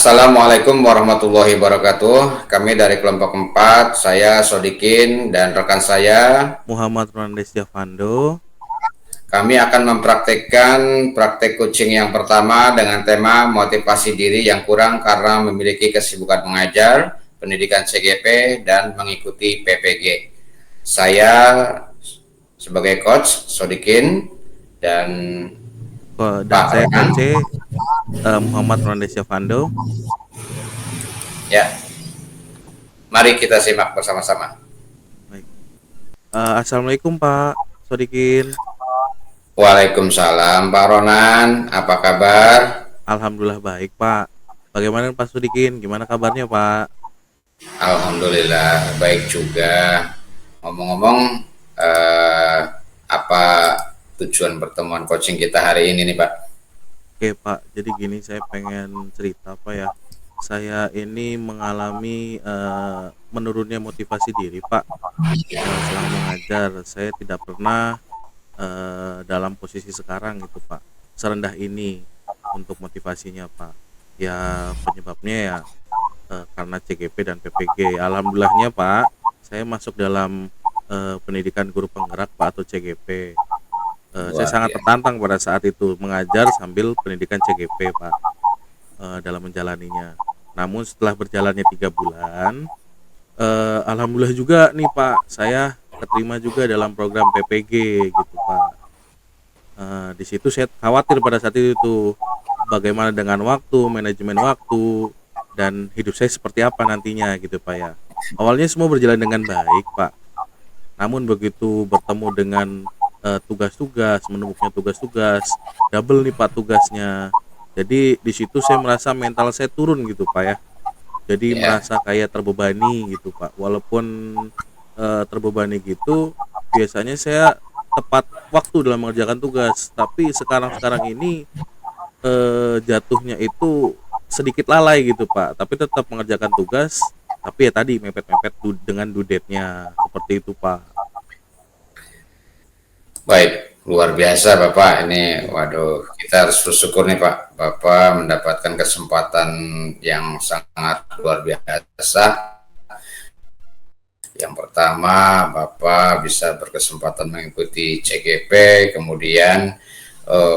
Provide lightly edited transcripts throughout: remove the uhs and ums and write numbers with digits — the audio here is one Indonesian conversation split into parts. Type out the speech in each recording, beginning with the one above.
Assalamualaikum warahmatullahi wabarakatuh. Kami dari kelompok 4, saya Sodikin dan rekan saya. Muhammad Randes Javando. Kami akan mempraktekkan praktek coaching yang pertama dengan tema motivasi diri yang kurang karena memiliki kesibukan mengajar, pendidikan CGP, dan mengikuti PPG. Saya sebagai coach Sodikin dan Dan Pak saya Roman. KC Muhammad Randes Javando. Ya, mari kita simak bersama-sama. Baik. Assalamualaikum Pak Sodikin. Waalaikumsalam Pak Ronan, apa kabar? Alhamdulillah baik Pak. Bagaimana Pak Sodikin? Gimana kabarnya Pak? Alhamdulillah baik juga. Ngomong-ngomong, apa tujuan pertemuan coaching kita hari ini nih Pak? Oke Pak, jadi gini, saya pengen cerita Pak ya. Saya ini mengalami menurunnya motivasi diri Pak. Selama mengajar, saya tidak pernah dalam posisi sekarang gitu Pak, serendah ini untuk motivasinya Pak. Ya penyebabnya ya karena CGP dan PPG. Alhamdulillahnya Pak, saya masuk dalam pendidikan guru penggerak Pak, atau CGP. Saya Luar sangat biasa. tertantang pada saat itu mengajar sambil pendidikan CGP Pak, dalam menjalaninya. Namun setelah berjalannya 3 bulan, alhamdulillah juga nih Pak, saya keterima juga dalam program PPG gitu Pak. Di situ saya khawatir pada saat itu bagaimana dengan waktu, manajemen waktu, dan hidup saya seperti apa nantinya gitu Pak ya. Awalnya semua berjalan dengan baik Pak, namun begitu bertemu dengan tugas-tugas, menumpuknya tugas-tugas, double nih Pak tugasnya. Jadi di situ saya merasa mental saya turun gitu Pak ya. Jadi Ya, merasa kayak terbebani gitu Pak. Walaupun terbebani gitu, biasanya saya tepat waktu dalam mengerjakan tugas. Tapi sekarang ini jatuhnya itu sedikit lalai gitu Pak. Tapi tetap mengerjakan tugas. Tapi ya tadi mepet-mepet dengan due date-nya seperti itu Pak. baik. Luar biasa Bapak. Ini, waduh, kita harus bersyukur nih Pak. Bapak mendapatkan kesempatan yang sangat luar biasa. Yang pertama, Bapak bisa berkesempatan mengikuti CGP, kemudian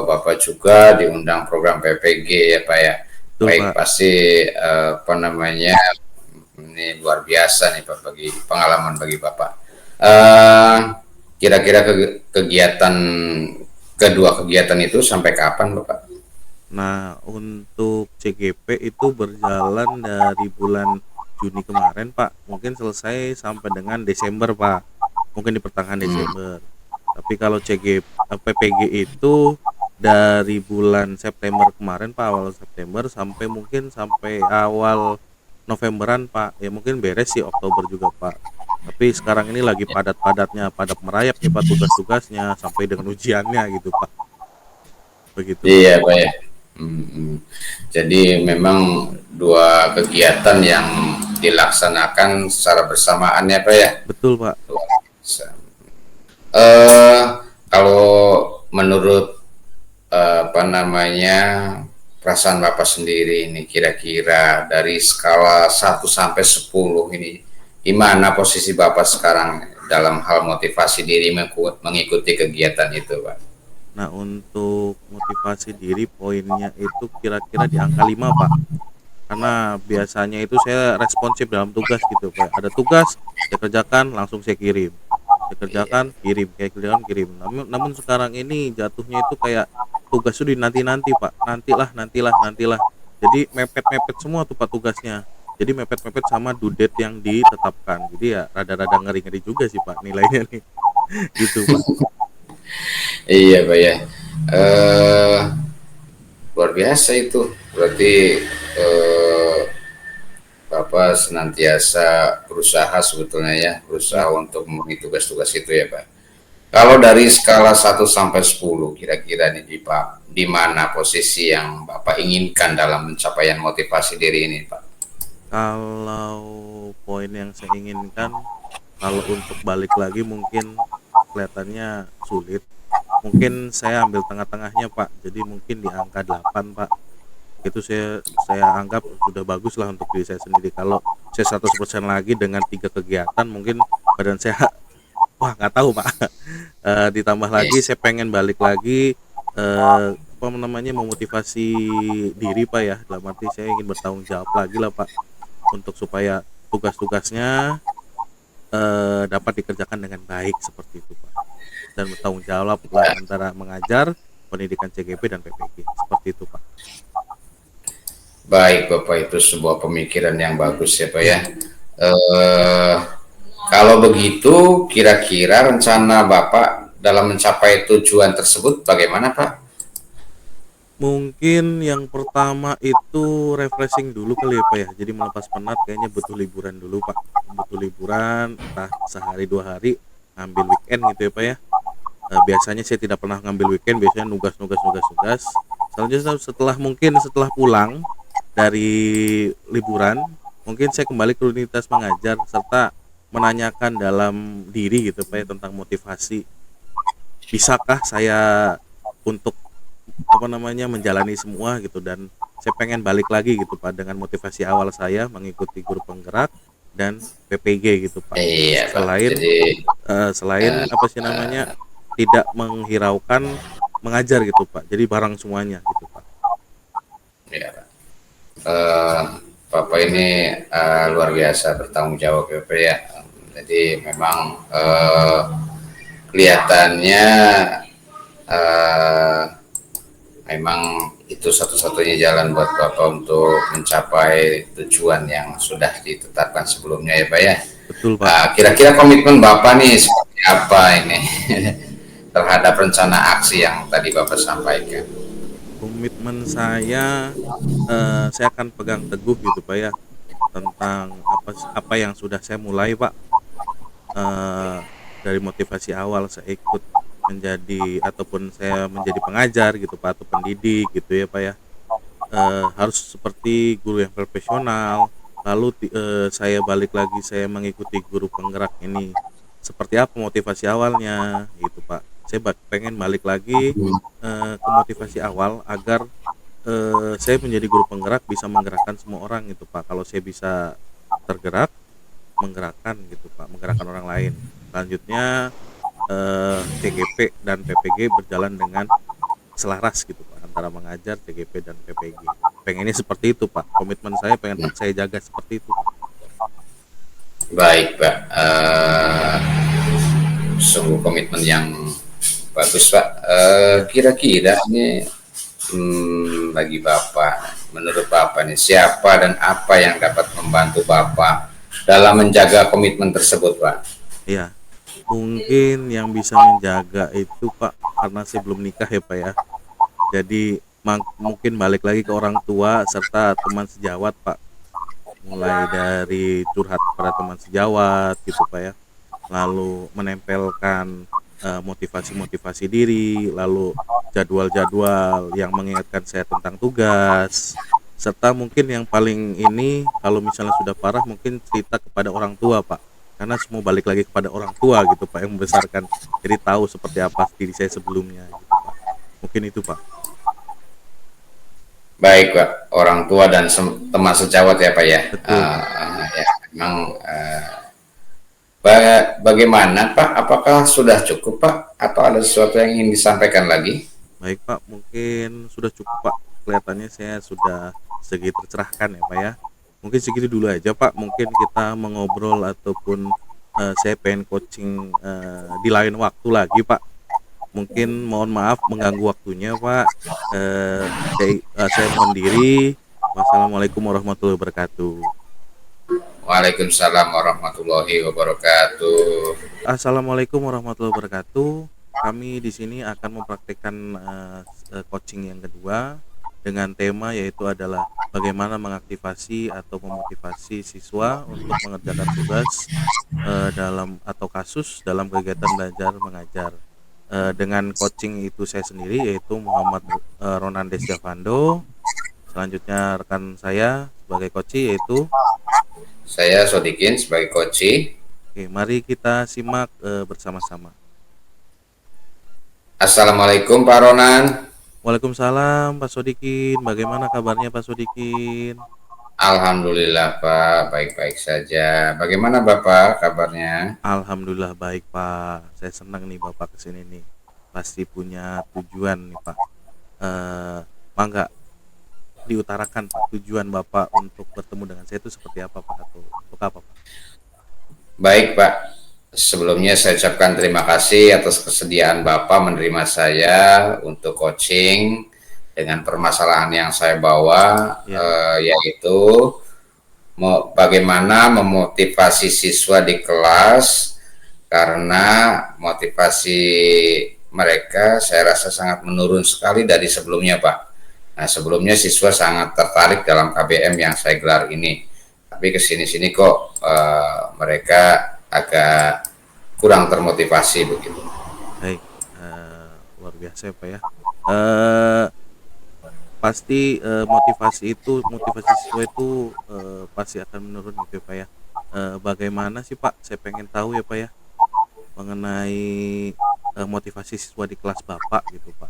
Bapak juga diundang program PPG ya Pak ya. Betul Baik, Pak. pasti apa namanya, ini luar biasa nih Pak, bagi pengalaman bagi Bapak. Eh, Kira-kira kegiatan kedua kegiatan itu sampai kapan Bapak? Nah, untuk CGP itu berjalan dari bulan Juni kemarin, Pak. Mungkin selesai sampai dengan Desember, Pak. Mungkin di pertengahan Hmm, Desember. Tapi kalau PPG itu dari bulan September kemarin, Pak, awal September sampai awal Novemberan, Pak. Ya mungkin beres sih Oktober juga, Pak. Tapi sekarang ini lagi padat-padatnya, padat merayap nih Pak, tugas-tugasnya sampai dengan ujiannya gitu, Pak. Begitu, Pak. iya Pak ya. Jadi memang dua kegiatan yang dilaksanakan secara bersamaan ya Pak ya. Betul, Pak. Eh Kalau menurut apa namanya, perasaan Bapak sendiri ini, kira-kira dari skala 1 sampai 10 ini, di mana posisi Bapak sekarang dalam hal motivasi diri mengikuti kegiatan itu Pak? Nah, untuk motivasi diri poinnya itu kira-kira di angka 5 Pak. Karena biasanya itu saya responsif dalam tugas gitu, Pak. Ada tugas, saya kerjakan, langsung saya kirim. Saya Iya, kerjakan, kirim, kayak kerjakan, kirim. Namun sekarang ini jatuhnya itu kayak tugas itu nanti-nanti, Pak. Nantilah. Jadi mepet-mepet semua tuh Pak tugasnya. Jadi mepet-mepet sama due date yang ditetapkan. Jadi ya rada-rada ngeri-ngeri juga sih Pak nilainya nih. Gitu Pak. iya Pak ya. eh Luar biasa itu. Berarti eh, Bapak senantiasa berusaha sebetulnya ya, berusaha Ya, untuk memenuhi tugas-tugas itu ya Pak. Kalau dari skala 1 sampai 10, kira-kira nih Pak, di mana posisi yang Bapak inginkan dalam pencapaian motivasi diri ini Pak? kalau poin yang saya inginkan, kalau untuk balik lagi mungkin kelihatannya sulit. Mungkin saya ambil tengah-tengahnya Pak. Jadi mungkin di angka 8 Pak. Itu saya anggap sudah bagus lah untuk diri saya sendiri. Kalau saya 100% lagi dengan 3 kegiatan mungkin badan saya wah nggak tahu Pak. Ditambah lagi Yes. saya pengen balik lagi, apa namanya, memotivasi diri Pak ya, dalam arti saya ingin bertanggung jawab lagi lah Pak, untuk supaya tugas-tugasnya dapat dikerjakan dengan baik seperti itu Pak. Dan bertanggung jawab lah antara mengajar, pendidikan CGP dan PPG seperti itu Pak. Baik Bapak, itu sebuah pemikiran yang bagus ya Pak ya. Iya, Eh, Kalau begitu, kira-kira rencana Bapak dalam mencapai tujuan tersebut bagaimana Pak? mungkin yang pertama itu refreshing dulu kali ya Pak ya. Jadi melepas penat kayaknya butuh liburan dulu Pak. Butuh liburan entah sehari 2 hari, ngambil weekend gitu ya Pak ya. Biasanya saya tidak pernah ngambil weekend, biasanya nugas. Selanjutnya setelah pulang dari liburan, mungkin saya kembali ke rutinitas mengajar serta menanyakan dalam diri gitu Pak ya, tentang motivasi. Bisakah saya untuk apa namanya, menjalani semua gitu, dan saya pengen balik lagi gitu Pak dengan motivasi awal saya mengikuti guru penggerak dan PPG gitu Pak. Iya Pak, Selain jadi selain apa sih namanya, tidak menghiraukan mengajar gitu Pak. Jadi bareng semuanya gitu Pak. ya Pak. Eh, Bapak ini luar biasa bertanggung jawab ya Pak ya. Jadi memang kelihatannya eh, memang itu satu-satunya jalan buat Bapak untuk mencapai tujuan yang sudah ditetapkan sebelumnya ya Pak ya. Betul Pak. Kira-kira komitmen Bapak nih seperti apa ini terhadap rencana aksi yang tadi Bapak sampaikan? Komitmen saya akan pegang teguh gitu Pak ya, tentang apa yang sudah saya mulai Pak. eh, dari motivasi awal saya ikut menjadi ataupun saya menjadi pengajar gitu Pak, atau pendidik gitu ya Pak ya. Harus seperti guru yang profesional. Lalu saya balik lagi, saya mengikuti guru penggerak ini seperti apa motivasi awalnya gitu Pak. Saya pengen balik lagi ke motivasi awal agar saya menjadi guru penggerak bisa menggerakkan semua orang gitu Pak. Kalau saya bisa tergerak, menggerakkan gitu Pak, menggerakkan orang lain. Selanjutnya CGP dan PPG berjalan dengan selaras gitu Pak, antara mengajar, CGP dan PPG. Pengennya seperti itu Pak. Komitmen saya pengen saya jaga seperti itu Pak. Baik Pak, sungguh komitmen yang bagus Pak. Ya, Kira-kira ini bagi Bapak, menurut Bapak nih siapa dan apa yang dapat membantu Bapak dalam menjaga komitmen tersebut Pak? iya. Mungkin yang bisa menjaga itu Pak, karena saya belum nikah ya Pak ya. Jadi mungkin balik lagi ke orang tua serta teman sejawat Pak. Mulai dari curhat pada teman sejawat gitu Pak ya. Lalu menempelkan motivasi-motivasi diri, lalu jadwal-jadwal yang mengingatkan saya tentang tugas, serta mungkin yang paling ini kalau misalnya sudah parah mungkin cerita kepada orang tua Pak, karena semua balik lagi kepada orang tua gitu Pak yang membesarkan, jadi tahu seperti apa diri saya sebelumnya gitu Pak. Mungkin itu Pak. Baik Pak, orang tua dan teman sejawat ya Pak ya. Betul Pak. Ya memang bagaimana Pak? Apakah sudah cukup Pak? Atau ada sesuatu yang ingin disampaikan lagi? Baik Pak, mungkin sudah cukup Pak, kelihatannya saya sudah segi tercerahkan ya Pak ya. Mungkin segitu dulu aja Pak, mungkin kita mengobrol ataupun saya pengen coaching di lain waktu lagi Pak. Mungkin mohon maaf mengganggu waktunya Pak. Saya mohon diri. Wassalamualaikum warahmatullahi wabarakatuh. Waalaikumsalam warahmatullahi wabarakatuh. Assalamualaikum warahmatullahi wabarakatuh. Kami di sini akan mempraktikkan coaching yang kedua dengan tema yaitu adalah bagaimana mengaktifasi atau memotivasi siswa untuk mengerjakan tugas dalam atau kasus dalam kegiatan belajar mengajar. Dengan coaching itu saya sendiri yaitu Muhammad Ronandes Javando. Selanjutnya rekan saya sebagai coach yaitu Saya Sodikin sebagai coach. Oke, mari kita simak bersama-sama. Assalamualaikum Pak Ronan. Waalaikumsalam Pak Sodikin. Bagaimana kabarnya Pak Sodikin? Alhamdulillah Pak, baik-baik saja. Bagaimana Bapak kabarnya? Alhamdulillah baik Pak. Saya senang nih Bapak kesini nih. Pasti punya tujuan nih Pak. Eh, Mangga diutarakan Pak, tujuan Bapak untuk bertemu dengan saya itu seperti apa Pak, atau untuk apa Pak? Baik Pak, sebelumnya saya ucapkan terima kasih atas kesediaan Bapak menerima saya untuk coaching dengan permasalahan yang saya bawa, Ya, yaitu bagaimana memotivasi siswa di kelas, karena motivasi mereka saya rasa sangat menurun sekali dari sebelumnya Pak. Nah, sebelumnya siswa sangat tertarik dalam KBM yang saya gelar ini, tapi kesini-sini kok mereka agak kurang termotivasi begitu. baik. Luar biasa ya Pak ya. Eh, Pasti motivasi siswa itu pasti akan menurun gitu ya Pak ya. Bagaimana sih Pak? Saya pengen tahu ya Pak ya mengenai motivasi siswa di kelas Bapak gitu Pak.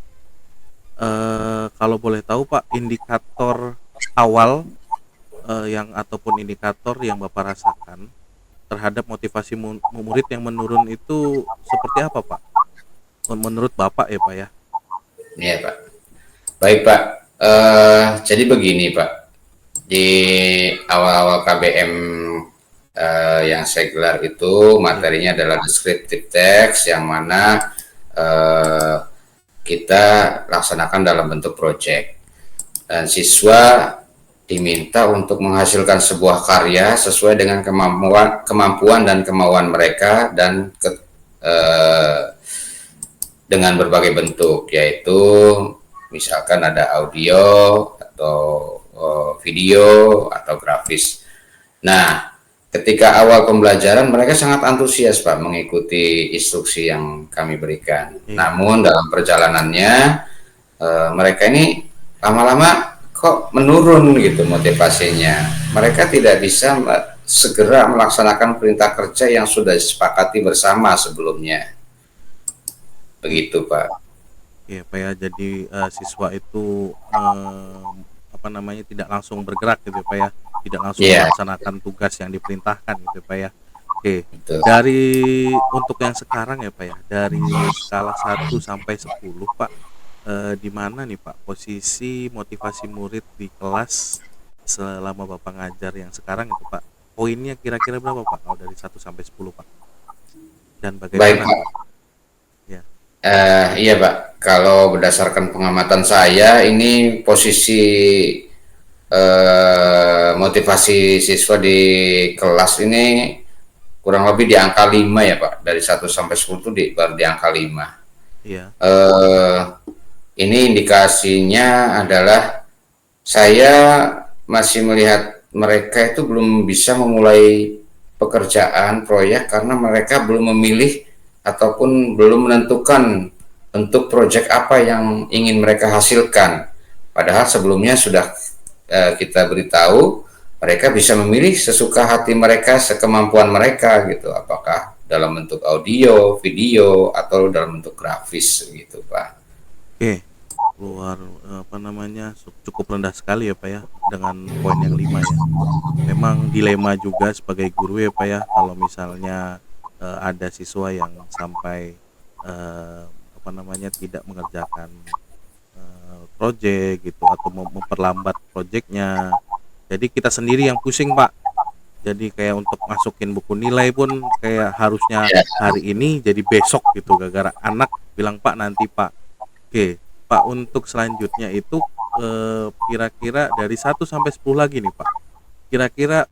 Kalau boleh tahu Pak, indikator awal yang ataupun indikator yang Bapak rasakan terhadap motivasi murid yang menurun itu seperti apa Pak? Menurut Bapak ya Pak ya? Iya Pak. Baik Pak. Jadi begini Pak, di awal-awal KBM yang saya gelar itu Ya, materinya adalah descriptive text, yang mana eh, kita laksanakan dalam bentuk project, dan siswa diminta untuk menghasilkan sebuah karya sesuai dengan kemampuan dan kemauan mereka, dan dengan berbagai bentuk, yaitu misalkan ada audio atau video atau grafis. Nah, ketika awal pembelajaran mereka sangat antusias Pak mengikuti instruksi yang kami berikan. iya, Namun dalam perjalanannya mereka ini lama-lama kok menurun gitu motivasinya. Mereka tidak bisa segera melaksanakan perintah kerja yang sudah disepakati bersama sebelumnya. iya, Begitu Pak. iya Pak ya. Jadi siswa itu apa namanya, tidak langsung bergerak gitu ya Pak ya, tidak langsung Iya, melaksanakan tugas yang diperintahkan gitu ya Pak ya. Oke, betul. dari untuk yang sekarang ya Pak ya, dari skala 1 sampai 10 Pak, di mana nih Pak posisi motivasi murid di kelas selama Bapak ngajar yang sekarang itu Pak? Poinnya kira-kira berapa Pak kalau dari 1 sampai 10 Pak? Dan Baik bagaimana Pak. tuh? Ya, Iya Pak, kalau berdasarkan pengamatan saya ini posisi motivasi siswa di kelas ini kurang lebih di angka 5 ya Pak. Dari 1 sampai 10 itu baru di angka 5. iya, Eh, ini indikasinya adalah saya masih melihat mereka itu belum bisa memulai pekerjaan proyek karena mereka belum memilih ataupun belum menentukan bentuk proyek apa yang ingin mereka hasilkan. Padahal sebelumnya sudah kita beritahu mereka bisa memilih sesuka hati mereka, sekemampuan mereka gitu. Apakah dalam bentuk audio, video, atau dalam bentuk grafis gitu Pak. oke. Luar apa namanya, cukup rendah sekali ya Pak ya, dengan poin yang 5 ya. Memang dilema juga sebagai guru ya Pak ya, kalau misalnya ada siswa yang sampai eh, apa namanya, tidak mengerjakan project gitu, atau memperlambat projectnya. Jadi kita sendiri yang pusing Pak. Jadi kayak untuk masukin buku nilai pun kayak harusnya Ya, hari ini jadi besok gitu, gara-gara anak bilang Pak nanti Pak. Oke, Pak, untuk selanjutnya itu kira-kira dari 1 sampai 10 lagi nih Pak. Kira-kira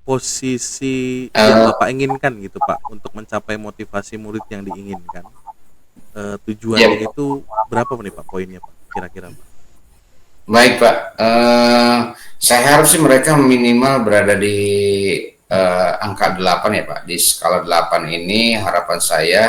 posisi yang uh, Bapak inginkan gitu Pak untuk mencapai motivasi murid yang diinginkan. ya, Tujuannya itu berapa nih Pak poinnya Pak? Kira-kira Pak. baik Pak. Saya harap sih mereka minimal berada di angka 8 ya Pak. Di skala 8 ini harapan saya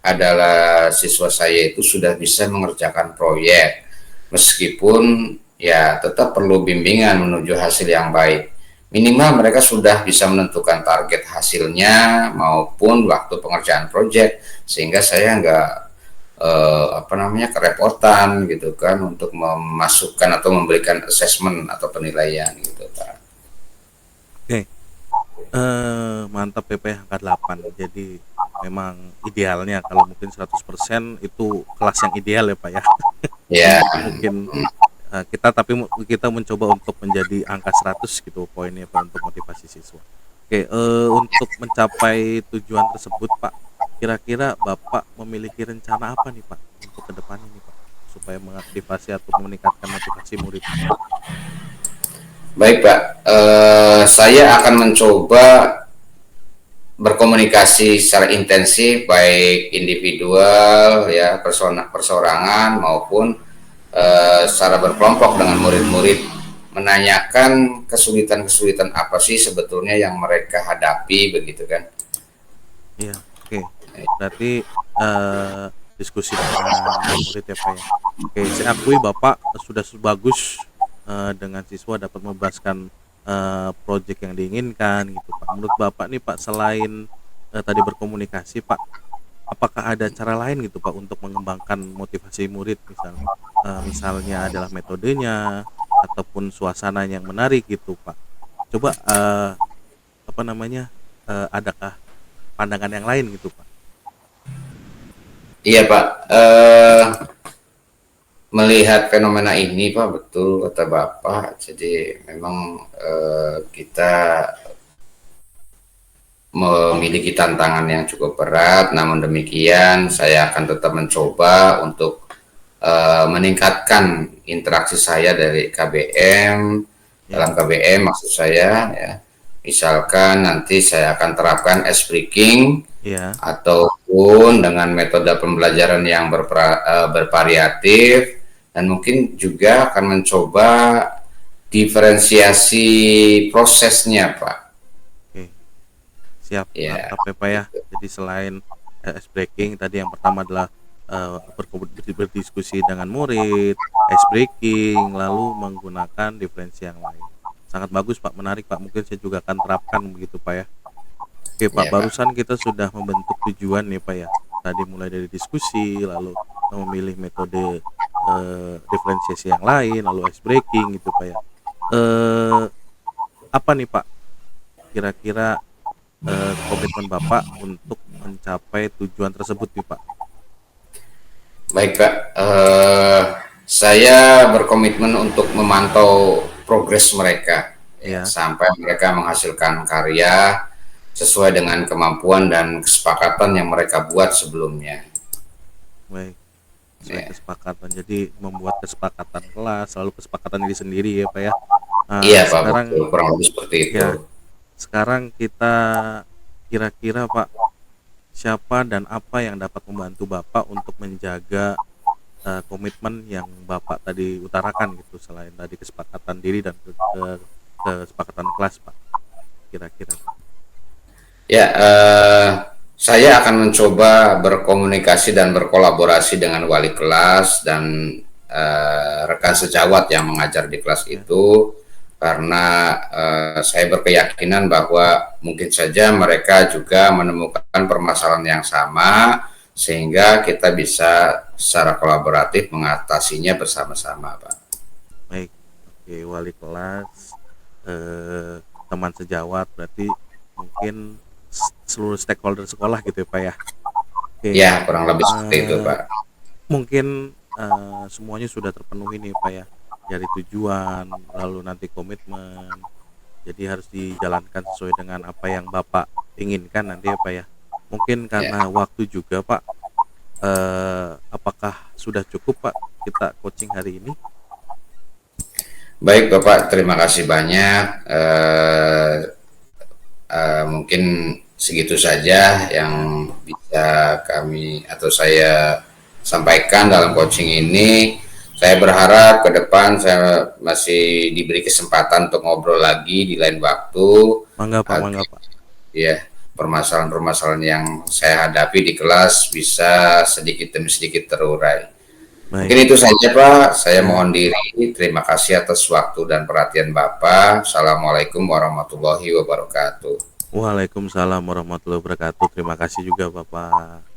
adalah siswa saya itu sudah bisa mengerjakan proyek. Meskipun ya tetap perlu bimbingan menuju hasil yang baik. Minimal mereka sudah bisa menentukan target hasilnya maupun waktu pengerjaan proyek, sehingga saya nggak apa namanya, kerepotan gitu kan untuk memasukkan atau memberikan assessment atau penilaian gitu Pak. Oke, mantap PP angka 8. Jadi memang idealnya kalau mungkin 100% itu kelas yang ideal ya Pak ya. Ya, Mungkin kita mencoba untuk menjadi angka 100 gitu poinnya Pak untuk motivasi siswa. Oke, untuk mencapai tujuan tersebut Pak, kira-kira Bapak memiliki rencana apa nih Pak untuk ke depan ini Pak, supaya mengaktifasi atau meningkatkan motivasi murid? baik Pak. Saya akan mencoba berkomunikasi secara intensif baik individual ya perseorangan maupun secara berkelompok dengan murid-murid, menanyakan kesulitan-kesulitan apa sih sebetulnya yang mereka hadapi begitu kan. Iya, oke. Berarti diskusi dengan murid ya Pak ya. Oke, saya akui Bapak sudah bagus dengan siswa dapat membebaskan proyek yang diinginkan gitu Pak. Menurut Bapak nih Pak, selain tadi berkomunikasi Pak, apakah ada cara lain gitu Pak untuk mengembangkan motivasi murid, misalnya adalah metodenya ataupun suasana yang menarik gitu Pak. Coba apa namanya, adakah pandangan yang lain gitu Pak? Iya Pak, melihat fenomena ini Pak, betul kata Bapak, jadi memang kita memiliki tantangan yang cukup berat, namun demikian saya akan tetap mencoba untuk meningkatkan interaksi saya dari KBM, dalam KBM maksud saya ya. Misalkan nanti saya akan terapkan ice breaking Iya. ataupun dengan metode pembelajaran yang bervariatif, dan mungkin juga akan mencoba diferensiasi prosesnya Pak. Oke, siap, Ya, mantap ya Pak ya. Jadi selain ice breaking tadi yang pertama adalah berdiskusi dengan murid, ice breaking, lalu menggunakan diferensi yang lain. Sangat bagus Pak, menarik Pak. Mungkin saya juga akan terapkan begitu Pak ya. Oke Pak, ya Pak. barusan kita sudah membentuk tujuan nih Pak ya. Tadi mulai dari diskusi, lalu memilih metode diferensiasi yang lain, lalu ice breaking gitu Pak ya. Apa nih Pak kira-kira komitmen Bapak untuk mencapai tujuan tersebut nih Pak? Baik Pak, saya berkomitmen untuk memantau progres mereka ya, Ya, sampai mereka menghasilkan karya sesuai dengan kemampuan dan kesepakatan yang mereka buat sebelumnya. baik. Sesuai Ya. kesepakatan. Jadi membuat kesepakatan kelas, lalu kesepakatan diri sendiri ya Pak ya. Iya Pak, Sekarang betul, kurang lebih seperti itu. ya, sekarang kita kira-kira Pak, siapa dan apa yang dapat membantu Bapak untuk menjaga komitmen yang Bapak tadi utarakan gitu, selain tadi kesepakatan diri dan kesepakatan kelas Pak, kira-kira Pak? Ya, saya akan mencoba berkomunikasi dan berkolaborasi dengan wali kelas dan rekan sejawat yang mengajar di kelas Ya, itu, karena saya berkeyakinan bahwa mungkin saja mereka juga menemukan permasalahan yang sama, sehingga kita bisa secara kolaboratif mengatasinya bersama-sama, Pak. baik. Oke, wali kelas, teman sejawat, berarti mungkin seluruh stakeholder sekolah gitu ya Pak ya. Oke, Ya, kurang lebih seperti itu, Pak. mungkin semuanya sudah terpenuhi nih Pak ya, dari tujuan, lalu nanti komitmen. Jadi harus dijalankan sesuai dengan apa yang Bapak inginkan nanti ya Pak ya. Mungkin Ya. karena waktu juga Pak, apakah sudah cukup Pak kita coaching hari ini? Baik Bapak, terima kasih banyak. Mungkin segitu saja yang bisa kami atau saya sampaikan dalam coaching ini. Saya berharap ke depan saya masih diberi kesempatan untuk ngobrol lagi di lain waktu. Mangga Pak, mangga Pak. Ya, permasalahan-permasalahan yang saya hadapi di kelas bisa sedikit demi sedikit terurai. Mungkin Baik. itu saja Pak, saya Ya. mohon diri. Terima kasih atas waktu dan perhatian Bapak. Assalamualaikum warahmatullahi wabarakatuh. Waalaikumsalam warahmatullahi wabarakatuh. Terima kasih juga Bapak.